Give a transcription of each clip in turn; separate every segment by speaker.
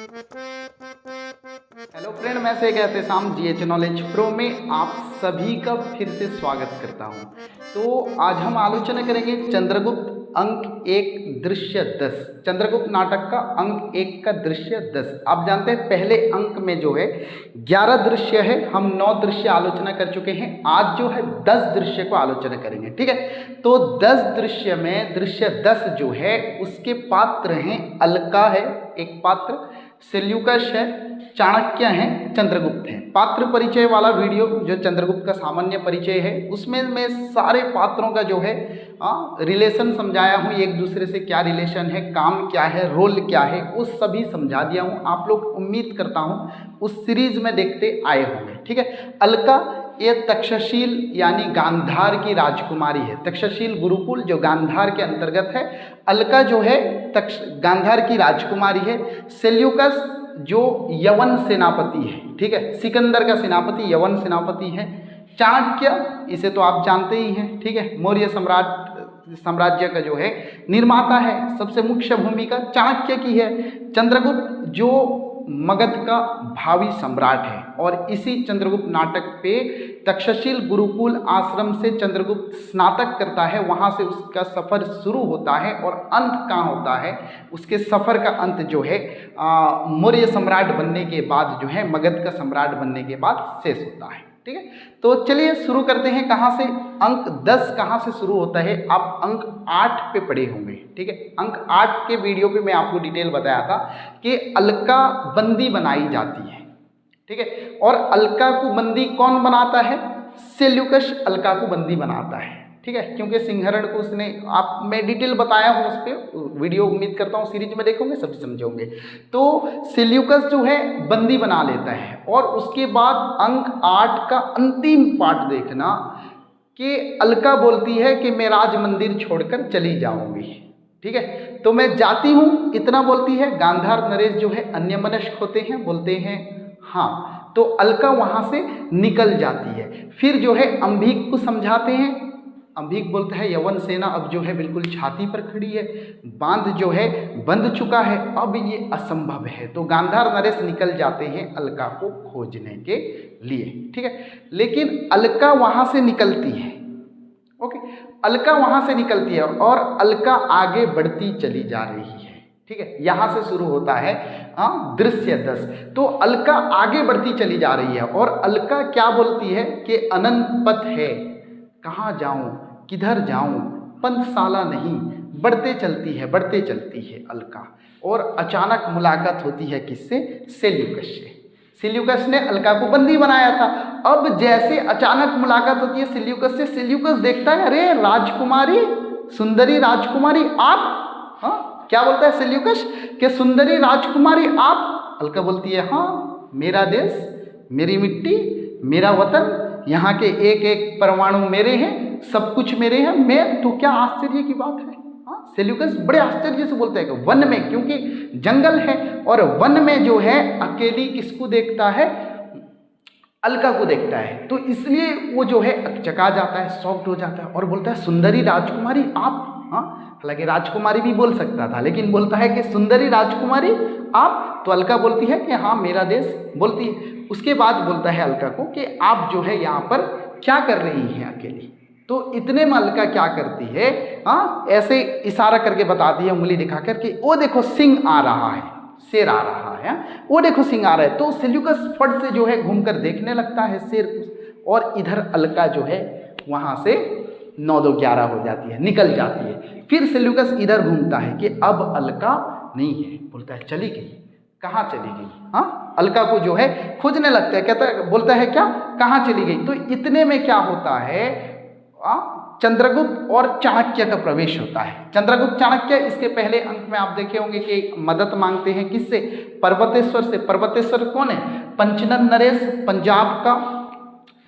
Speaker 1: Hello friend, मैं से कहते शाम जीएच नॉलेज प्रो में आप सभी का फिर से स्वागत करता हूं। तो आज हम आलोचना करेंगे चंद्रगुप्त अंक 1 दृश्य 10। चंद्रगुप्त नाटक का अंक 1 का दृश्य 10। आप जानते हैं पहले अंक में जो है 11 दृश्य है, हम 9 दृश्य आलोचना कर चुके हैं। आज जो है 10 दृश्य को आलोचना करेंगे, ठीक है। तो 10 दृश्य में दृश्य 10 जो है उसके पात्र हैं अलका है एक पात्र, सेल्यूकस है, चाणक्य हैं, चंद्रगुप्त हैं। पात्र परिचय वाला वीडियो जो चंद्रगुप्त का सामान्य परिचय है उसमें मैं सारे पात्रों का जो है रिलेशन समझाया हूँ, एक दूसरे से क्या रिलेशन है, काम क्या है, रोल क्या है, वो सभी समझा दिया हूँ। आप लोग उम्मीद करता हूँ उस सीरीज में देखते आए होंगे, ठीक है। अलका ये तक्षशिल यानी गांधार की राजकुमारी है। तक्षशिल गुरुकुल जो गांधार के अंतर्गत है, अलका जो है गांधार की राजकुमारी है। सेल्यूकस जो यवन सेनापति है, ठीक है, सिकंदर का सेनापति यवन सेनापति है। चाणक्य इसे तो आप जानते ही हैं, ठीक है, मौर्य साम्राज्य का जो है निर्माता है, सबसे मुख्य भूमिका चाणक्य की है। चंद्रगुप्त जो मगध का भावी सम्राट है और इसी चंद्रगुप्त नाटक पे तक्षशिल गुरुकुल आश्रम से चंद्रगुप्त स्नातक करता है, वहाँ से उसका सफ़र शुरू होता है और अंत कहाँ होता है, उसके सफ़र का अंत जो है मौर्य सम्राट बनने के बाद जो है मगध का सम्राट बनने के बाद शेष होता है, ठीक है। तो चलिए शुरू करते हैं। कहाँ से अंक 10 कहाँ से शुरू होता है, आप अंक 8 पे पढ़े होंगे, ठीक है। अंक 8 के वीडियो पे मैं आपको डिटेल बताया था कि अलका बंदी बनाई जाती है, ठीक है। और अलका को बंदी कौन बनाता है, सेल्यूकस अलका को बंदी बनाता है, ठीक है, क्योंकि सिंहरण को उसने मैं डिटेल बताया हूँ उस पर वीडियो, उम्मीद करता हूँ सीरीज में देखोगे सब समझोगे। तो सेल्यूकस जो है बंदी बना लेता है और उसके बाद अंक 8 का अंतिम पार्ट देखना कि अलका बोलती है कि मैं राज मंदिर छोड़कर चली जाऊंगी, ठीक है। तो मैं जाती हूँ इतना बोलती है। गांधार नरेश जो है अन्यमनस्क होते हैं, बोलते हैं हाँ, तो अलका वहाँ से निकल जाती है। फिर जो है अंबिक को समझाते हैं। अंबिक बोलता है यवन सेना अब जो है बिल्कुल छाती पर खड़ी है, बांध जो है बंध चुका है, अब ये असंभव है। तो गांधार नरेश निकल जाते हैं अलका को खोजने के लिए, ठीक है। लेकिन अलका वहाँ से निकलती है, ओके, अलका वहाँ से निकलती है और अलका आगे बढ़ती चली जा रही है, ठीक है। यहाँ से शुरू होता है दृश्य 10। तो अलका आगे बढ़ती चली जा रही है और अलका क्या बोलती है कि अनंत पथ है, कहाँ जाऊँ, किधर जाऊँ, पंथशाला नहीं, बढ़ते चलती है अलका। और अचानक मुलाकात होती है किससे, सेल्यूकस से। सेल्यूकस ने अलका को बंदी बनाया था। अब जैसे अचानक मुलाकात होती है सेल्यूकस से, सेल्यूकस देखता है अरे राजकुमारी, सुंदरी राजकुमारी आप, हाँ, क्या बोलता है सेल्यूकस कि सुंदरी राजकुमारी आप। अलका बोलती है हाँ, मेरा देश, मेरी मिट्टी, मेरा वतन, यहाँ के एक एक परमाणु मेरे हैं, सब कुछ मेरे हैं, मैं तो क्या आश्चर्य की बात है। हाँ, सेल्यूकस बड़े आश्चर्य से बोलता है कि वन में, क्योंकि जंगल है और वन में जो है अकेली किसको देखता है, अलका को देखता है, तो इसलिए वो जो है अकचका जाता है, शॉक्ड हो जाता है और बोलता है सुंदरी राजकुमारी आप। हाँ, हालांकि राजकुमारी भी बोल सकता था लेकिन बोलता है कि सुंदरी राजकुमारी आप। तो अलका बोलती है कि हाँ मेरा देश, बोलती है। उसके बाद बोलता है अलका को कि आप जो है यहाँ पर क्या कर रही हैं अकेली। तो इतने में अलका क्या करती है, हाँ, ऐसे इशारा करके बताती है उंगली दिखा कर कि वो देखो सिंह आ रहा है, शेर आ रहा है, वो देखो सिंह आ रहा है। तो सेल्यूकस फट से जो है घूमकर देखने लगता है शेर को, और इधर अलका जो है वहाँ से 9-2-11 हो जाती है, निकल जाती है। फिर सेल्यूकस इधर घूमता है कि अब अलका नहीं है, बोलता है चली गई, कहाँ चली गई, हाँ, अलका को जो है खोजने लगता है, कहता है, बोलता है क्या, कहाँ चली गई। तो इतने में क्या होता है, चंद्रगुप्त और चाणक्य का प्रवेश होता है। चंद्रगुप्त चाणक्य इसके पहले अंक में आप देखे होंगे कि मदद मांगते हैं किससे, पर्वतेश्वर से। पर्वतेश्वर कौन है, पंचनद नरेश पंजाब का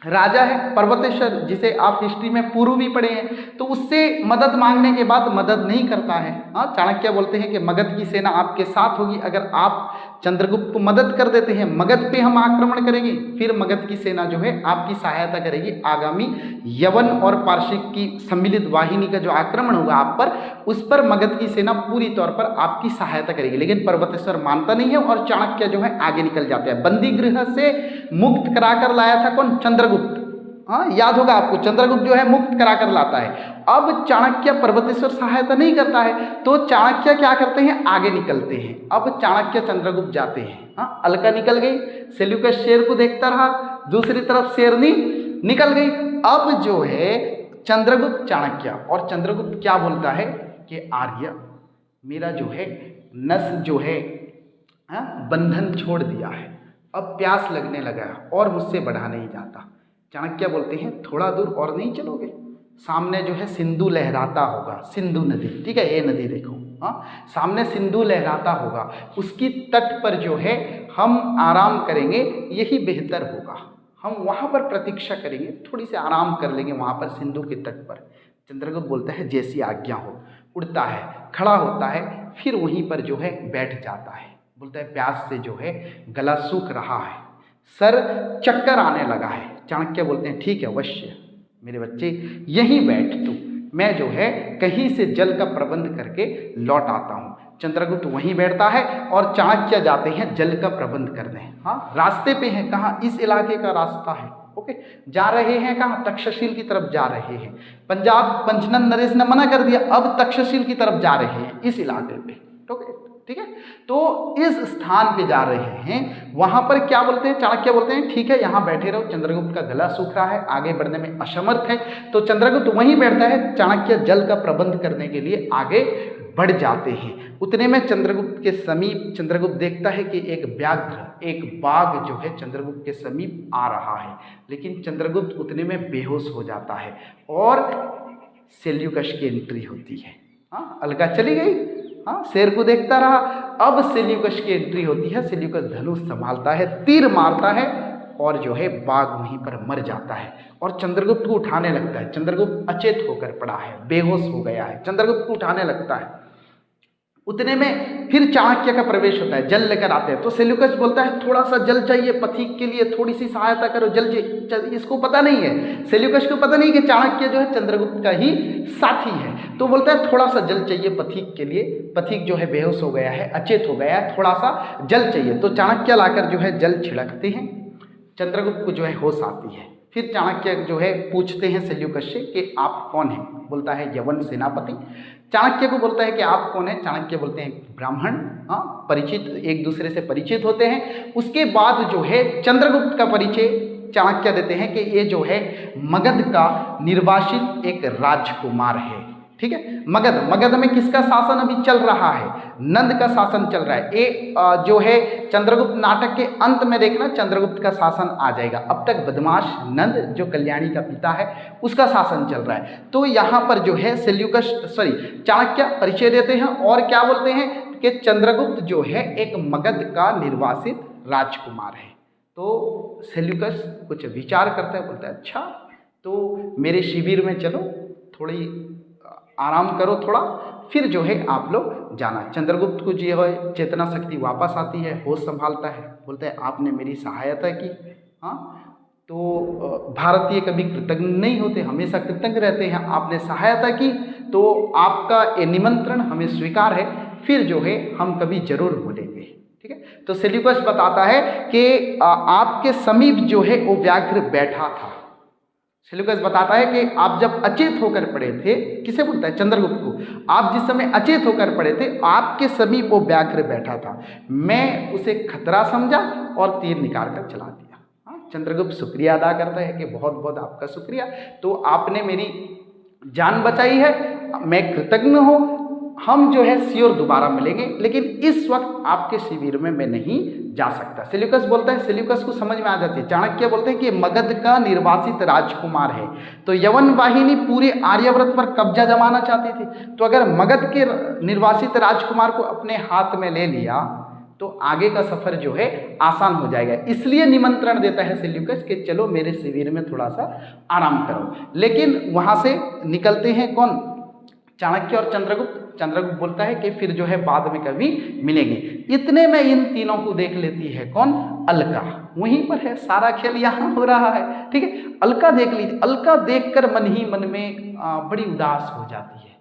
Speaker 1: राजा है पर्वतेश्वर, जिसे आप हिस्ट्री में पूर्व भी पढ़े हैं, तो उससे मदद मांगने के बाद मदद नहीं करता है। हाँ, चाणक्य बोलते हैं कि मगध की सेना आपके साथ होगी, अगर आप चंद्रगुप्त को मदद कर देते हैं, मगध पे हम आक्रमण करेंगे, फिर मगध की सेना जो है आपकी सहायता करेगी। आगामी यवन और पारसिक की सम्मिलित वाहिनी का जो आक्रमण होगा आप पर, उस पर मगध की सेना पूरी तौर पर आपकी सहायता करेगी। लेकिन पर्वतेश्वर मानता नहीं है और चाणक्य जो है आगे निकल जाते हैं। बंदी गृह से मुक्त कराकर लाया था कौन? चंद्रगुप्त। हाँ, याद होगा आपको, चंद्रगुप्त जो है मुक्त कराकर लाता है। अब चाणक्य पर्वतेश्वर सहायता नहीं करता है, तो चाणक्य क्या करते हैं? आगे निकलते हैं। अब चाणक्य चंद्रगुप्त जाते हैं। हाँ, अलका निकल गई, सेल्यूकस शेर को देखता रहा, दूसरी तरफ शेरनी निकल गई। अब जो है चंद्रगुप्त चाणक्य, और चंद्रगुप्त क्या बोलता है कि आर्य, मेरा जो है नस जो है बंधन छोड़ दिया है, अब प्यास लगने लगा और मुझसे बढ़ा नहीं जाता। चाणक्य बोलते हैं थोड़ा दूर और नहीं चलोगे? सामने जो है सिंधु लहराता होगा, सिंधु नदी, ठीक है, ये नदी देखो, हाँ, सामने सिंधु लहराता होगा, उसकी तट पर जो है हम आराम करेंगे, यही बेहतर होगा। हम वहाँ पर प्रतीक्षा करेंगे, थोड़ी सी आराम कर लेंगे वहाँ पर सिंधु के तट पर। चंद्रगुप्त बोलता है जैसी आज्ञा हो। उड़ता है, खड़ा होता है, फिर वहीं पर जो है बैठ जाता है। बोलता है प्यास से जो है गला सूख रहा है, सर चक्कर आने लगा है। चाणक्य बोलते हैं ठीक है अवश्य मेरे बच्चे, यहीं बैठ तू, मैं जो है कहीं से जल का प्रबंध करके लौट आता हूँ। चंद्रगुप्त वहीं बैठता है और चाणक्य जाते हैं जल का प्रबंध करने। हाँ, रास्ते पे हैं, कहाँ? इस इलाके का रास्ता है। ओके, जा रहे हैं कहाँ? तक्षशिला की तरफ जा रहे हैं। पंजाब पंचनंद नरेश ने मना कर दिया, अब तक्षशिला की तरफ जा रहे हैं, इस इलाके पे। ठीक है, तो इस स्थान पे जा रहे हैं। वहां पर क्या बोलते हैं? चाणक्य बोलते हैं ठीक है यहाँ बैठे रहो, चंद्रगुप्त का गला सूख रहा है, आगे बढ़ने में असमर्थ है, तो चंद्रगुप्त वहीं बैठता है। चाणक्य जल का प्रबंध करने के लिए आगे बढ़ जाते हैं। उतने में चंद्रगुप्त के समीप चंद्रगुप्त देखता है कि एक व्याघ्र, एक बाघ जो है चंद्रगुप्त के समीप आ रहा है, लेकिन चंद्रगुप्त उतने में बेहोश हो जाता है और सेल्यूकस की एंट्री होती है। हाँ, अलका चली गई। हाँ, शेर को देखता रहा। अब सेल्यूकस की एंट्री होती है। सेल्यूकस धनुष संभालता है, तीर मारता है और जो है बाघ वहीं पर मर जाता है और चंद्रगुप्त को उठाने लगता है। चंद्रगुप्त अचेत होकर पड़ा है, बेहोश हो गया है। चंद्रगुप्त को उठाने लगता है। उतने में फिर चाणक्य का प्रवेश होता है, जल लेकर आते हैं। तो सेल्यूकस बोलता है थोड़ा सा जल चाहिए पथिक के लिए, थोड़ी सी सहायता करो, जल चाहिए। इसको पता नहीं है, सेल्यूकस को पता नहीं कि चाणक्य जो है चंद्रगुप्त का ही साथी है। तो बोलता है थोड़ा सा जल चाहिए पथिक के लिए, पथिक जो है बेहोश हो गया है, अचेत हो गया है, थोड़ा सा जल चाहिए। तो चाणक्य लाकर जो है जल छिड़कते हैं, चंद्रगुप्त को जो है होश आती है। फिर चाणक्य जो है पूछते हैं सेल्यूकस से कि आप कौन हैं? बोलता है यवन सेनापति। चाणक्य को बोलता है कि आप कौन है? चाणक्य बोलते हैं ब्राह्मण। हाँ, परिचित, एक दूसरे से परिचित होते हैं। उसके बाद जो है चंद्रगुप्त का परिचय चाणक्य देते हैं कि ये जो है मगध का निर्वासित एक राजकुमार है। ठीक है, मगध में किसका शासन अभी चल रहा है? नंद का शासन चल रहा है। ये जो है चंद्रगुप्त नाटक के अंत में देखना चंद्रगुप्त का शासन आ जाएगा। अब तक बदमाश नंद जो कल्याणी का पिता है उसका शासन चल रहा है। तो यहाँ पर जो है चाणक्य परिचय देते हैं और क्या बोलते हैं कि चंद्रगुप्त जो है एक मगध का निर्वासित राजकुमार है। तो सेल्यूकस कुछ विचार करता है, बोलता है अच्छा तो मेरे शिविर में चलो, थोड़ी आराम करो थोड़ा, फिर जो है आप लोग जाना। चंद्रगुप्त को जो है चेतना शक्ति वापस आती है, होश संभालता है, बोलता है आपने मेरी सहायता की। हाँ, तो भारतीय कभी कृतज्ञ नहीं होते, हमेशा कृतज्ञ रहते हैं। आपने सहायता की तो आपका ये निमंत्रण हमें स्वीकार है, फिर जो है हम कभी जरूर मिलेंगे। ठीक है, तो सेल्यूकस बताता है कि आपके समीप जो है वो व्याघ्र बैठा था। सेल्यूकस बताता है कि आप जब अचेत होकर पड़े थे, किसे बोलता है? चंद्रगुप्त को। आप जिस समय अचेत होकर पड़े थे, आपके समीप वो व्याघ्र बैठा था, मैं उसे खतरा समझा और तीर निकाल कर चला दिया। हाँ, चंद्रगुप्त शुक्रिया अदा करता है कि बहुत बहुत आपका शुक्रिया, तो आपने मेरी जान बचाई है, मैं कृतज्ञ हूँ। हम जो है श्योर दोबारा मिलेंगे, लेकिन इस वक्त आपके शिविर में मैं नहीं जा सकता। सेल्यूकस बोलता है, सेल्यूकस को समझ में आ जाती है। चाणक्य बोलते हैं कि मगध का निर्वासित राजकुमार है, तो यवन वाहिनी पूरे आर्यव्रत पर कब्जा जमाना चाहती थी। तो अगर मगध के निर्वासित राजकुमार को अपने हाथ में ले लिया तो आगे का सफर जो है आसान हो जाएगा। इसलिए निमंत्रण देता है सेल्यूकस कि चलो मेरे शिविर में थोड़ा सा आराम करो। लेकिन वहां से निकलते हैं कौन, चाणक्य और चंद्रगुप्त। चंद्रगुप्त बोलता है कि फिर जो है बाद में कभी मिलेंगे। इतने में इन तीनों को देख लेती है कौन, अलका। वहीं पर है, सारा खेल यहाँ हो रहा है, ठीक है। अलका देख लीजिए, अलका देखकर मन ही मन में बड़ी उदास हो जाती है।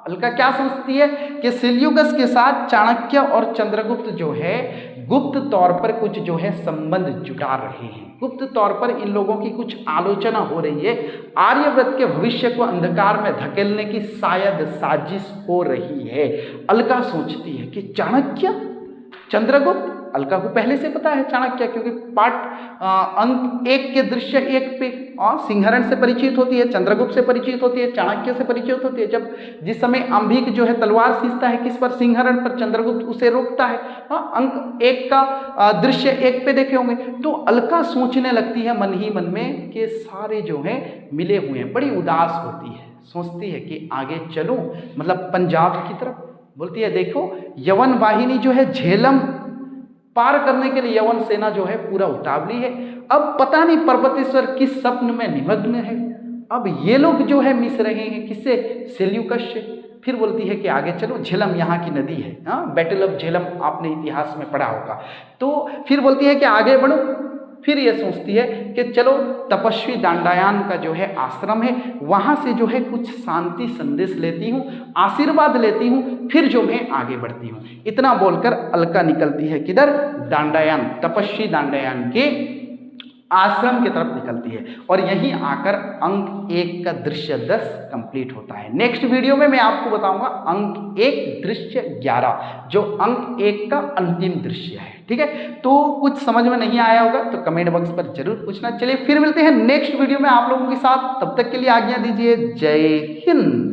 Speaker 1: अलका क्या सोचती है कि सेल्यूकस के साथ चाणक्य और चंद्रगुप्त जो है गुप्त तौर पर कुछ जो है संबंध जुटा रहे हैं, गुप्त तौर पर इन लोगों की कुछ आलोचना हो रही है, आर्यव्रत के भविष्य को अंधकार में धकेलने की शायद साजिश हो रही है। अलका सोचती है कि चाणक्य, चंद्रगुप्त, अलका को पहले से पता है चाणक्य, क्योंकि अंक 1 के दृश्य 1 पे सिंहरण से परिचित होती है, चंद्रगुप्त से परिचित होती है, चाणक्य से परिचित होती है। जब जिस समय अंबिक जो है तलवार सींचता है किस पर, सिंहरण पर, चंद्रगुप्त उसे रोकता है। अंक 1 का दृश्य 1 पे देखे होंगे। तो अलका सोचने लगती है मन ही मन में कि सारे जो है मिले हुए हैं, बड़ी उदास होती है, सोचती है कि आगे चलूं, मतलब पंजाब की तरफ। बोलती है देखो यवन वाहिनी जो है झेलम पार करने के लिए यवन सेना जो है पूरा उतावली है। अब पता नहीं पर्वतेश्वर किस स्वप्न में निमग्न है, अब ये लोग जो है मिस रहे हैं किससे, सेल्यूकस से। फिर बोलती है कि आगे चलो, झेलम यहाँ की नदी है, बैटल ऑफ झेलम आपने इतिहास में पढ़ा होगा। तो फिर बोलती है कि आगे बढ़ो। फिर ये सोचती है कि चलो तपस्वी दांडायन का जो है आश्रम है, वहाँ से जो है कुछ शांति संदेश लेती हूँ, आशीर्वाद लेती हूँ, फिर जो मैं आगे बढ़ती हूँ। इतना बोलकर अलका निकलती है किधर, दांडायन, तपस्वी दांडायन के आश्रम की तरफ निकलती है। और यहीं आकर अंक 1 का दृश्य 10 कंप्लीट होता है। नेक्स्ट वीडियो में मैं आपको बताऊंगा अंक 1 दृश्य 11, जो अंक 1 का अंतिम दृश्य है, ठीक है। तो कुछ समझ में नहीं आया होगा तो कमेंट बॉक्स पर जरूर पूछना। चलिए फिर मिलते हैं नेक्स्ट वीडियो में आप लोगों के साथ, तब तक के लिए आज्ञा दीजिए। जय हिंद।